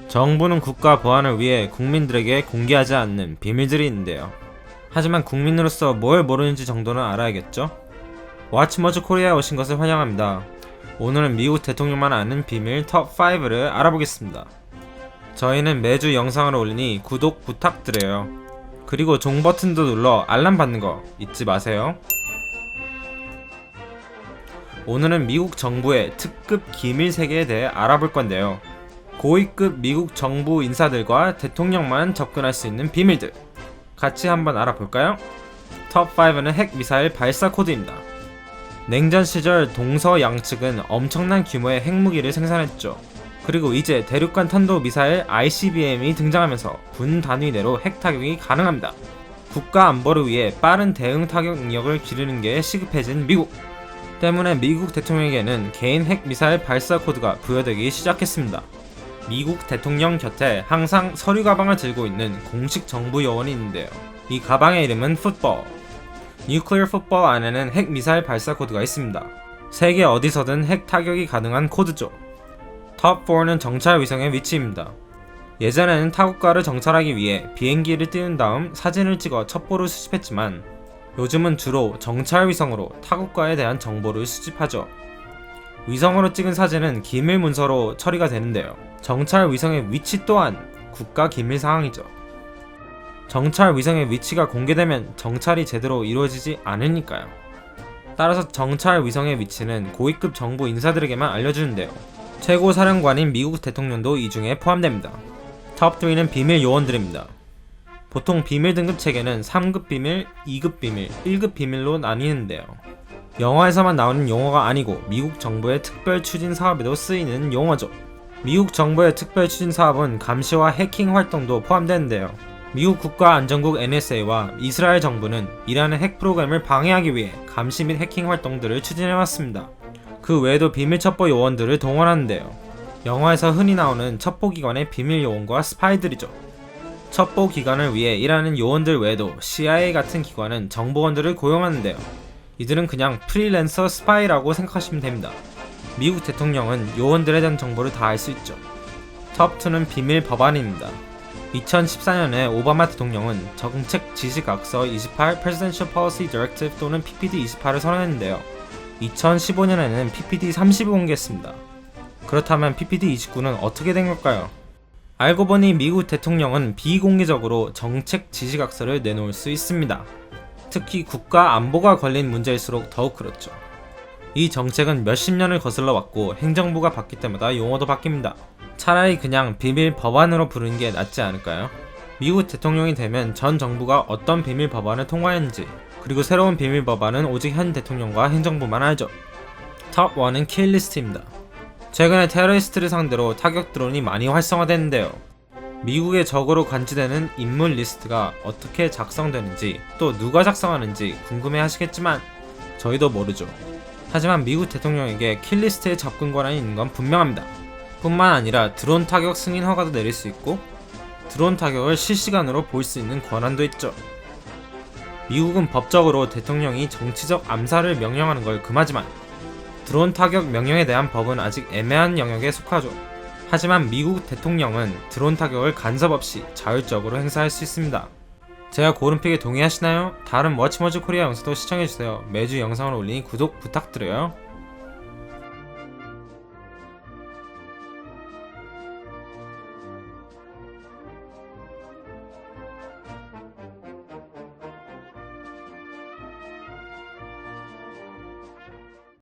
정부는 국가 보안을 위해 국민들에게 공개하지 않는 비밀들이 있는데요. 하지만 국민으로서 뭘 모르는지 정도는 알아야겠죠? 워치머즈 코리아에 오신 것을 환영합니다. 오늘은 미국 대통령만 아는 비밀 톱5를 알아보겠습니다. 저희는 매주 영상을 올리니 구독 부탁드려요. 그리고 종 버튼도 눌러 알람 받는 거 잊지 마세요. 오늘은 미국 정부의 특급 기밀 세계에 대해 알아볼 건데요. 고위급 미국 정부 인사들과 대통령만 접근할 수 있는 비밀들 같이 한번 알아볼까요? 톱5는 핵미사일 발사 코드입니다. 냉전 시절 동서 양측은 엄청난 규모의 핵무기를 생산했죠. 그리고 이제 대륙간 탄도 미사일 ICBM이 등장하면서 분 단위 내로 핵 타격이 가능합니다. 국가 안보를 위해 빠른 대응 타격 능력을 기르는 게 시급해진 미국 때문에 미국 대통령에게는 개인 핵 미사일 발사 코드가 부여되기 시작했습니다. 미국 대통령 곁에 항상 서류 가방을 들고 있는 공식 정부 요원이 있는데요. 이 가방의 이름은 풋볼. 뉴클리어 풋볼 안에는 핵 미사일 발사 코드가 있습니다. 세계 어디서든 핵 타격이 가능한 코드죠. 톱4는 정찰 위성의 위치입니다. 예전에는 타국가를 정찰하기 위해 비행기를 띄운 다음 사진을 찍어 첩보를 수집했지만 요즘은 주로 정찰 위성으로 타국가에 대한 정보를 수집하죠. 위성으로 찍은 사진은 기밀 문서로 처리가 되는데요. 정찰 위성의 위치 또한 국가 기밀 사항이죠. 정찰 위성의 위치가 공개되면 정찰이 제대로 이루어지지 않으니까요. 따라서 정찰 위성의 위치는 고위급 정부 인사들에게만 알려주는데요. 최고 사령관인 미국 대통령도 이 중에 포함됩니다. 톱3는 비밀 요원들입니다. 보통 비밀 등급 체계는 3급 비밀, 2급 비밀, 1급 비밀로 나뉘는데요. 영화에서만 나오는 용어가 아니고 미국 정부의 특별 추진 사업에도 쓰이는 용어죠. 미국 정부의 특별 추진 사업은 감시와 해킹 활동도 포함되는데요. 미국 국가안전국 NSA와 이스라엘 정부는 이란의 핵 프로그램을 방해하기 위해 감시 및 해킹 활동들을 추진해왔습니다. 그 외에도 비밀 첩보 요원들을 동원하는데요. 영화에서 흔히 나오는 첩보기관의 비밀 요원과 스파이들이죠. 첩보기관을 위해 일하는 요원들 외에도 CIA 같은 기관은 정보원들을 고용하는데요. 이들은 그냥 프리랜서 스파이라고 생각하시면 됩니다. 미국 대통령은 요원들에 대한 정보를 다 알 수 있죠. 톱2는 비밀 법안입니다. 2014년에 오바마 대통령은 정책 지시각서 28 Presidential Policy Directive 또는 PPD 28을 선언했는데요. 2015년에는 PPD 30을 공개했습니다. 그렇다면 PPD 29는 어떻게 된 걸까요? 알고 보니 미국 대통령은 비공개적으로 정책 지시각서를 내놓을 수 있습니다. 특히 국가 안보가 걸린 문제일수록 더욱 그렇죠. 이 정책은 몇십 년을 거슬러 왔고 행정부가 바뀔 때마다 용어도 바뀝니다. 차라리 그냥 비밀 법안으로 부르는 게 낫지 않을까요? 미국 대통령이 되면 전 정부가 어떤 비밀 법안을 통과했는지 그리고 새로운 비밀 법안은 오직 현 대통령과 행정부만 알죠. 톱1은 킬리스트입니다. 최근에 테러리스트를 상대로 타격 드론이 많이 활성화됐는데요. 미국의 적으로 간주되는 인물 리스트가 어떻게 작성되는지 또 누가 작성하는지 궁금해 하시겠지만 저희도 모르죠. 하지만 미국 대통령에게 킬리스트에 접근 권한이 있는 건 분명합니다. 뿐만 아니라 드론 타격 승인 허가도 내릴 수 있고 드론 타격을 실시간으로 볼 수 있는 권한도 있죠. 미국은 법적으로 대통령이 정치적 암살을 명령하는 걸 금하지만 드론 타격 명령에 대한 법은 아직 애매한 영역에 속하죠. 하지만 미국 대통령은 드론 타격을 간섭 없이 자율적으로 행사할 수 있습니다. 제가 고른 픽에 동의하시나요? 다른 워치머즈 코리아 영상도 시청해주세요. 매주 영상을 올리니 구독 부탁드려요.